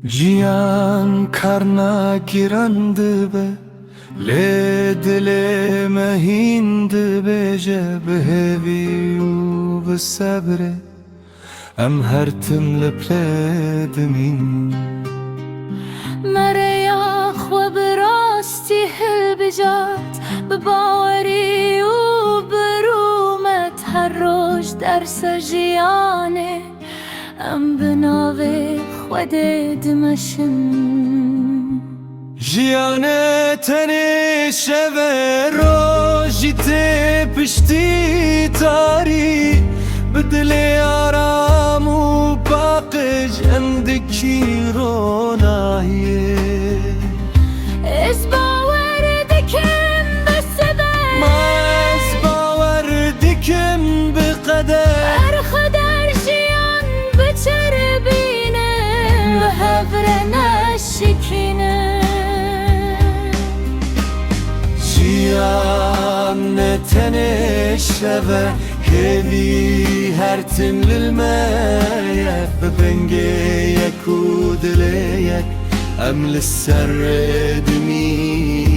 جیان کرنا گیرند به لی دل مهیند بیجه به هیوی و به صبره ام هرتم لپلدمین مریا خو براستی هل بجات بباوری و برومت هر روز در سجیانه ام بناوی خود دمشم جیانه تنی شوه روژی تی پشتی تاری بدل آرام و باقج اندکی رونایه از باور دکم بسبب ما از باور دکم بقدر ارخدر جیان بچر بینه و هفر نشکینه جیان تنی شوه هیوی هرتم للمايه ببنجي يك ودليك ام للسر دمي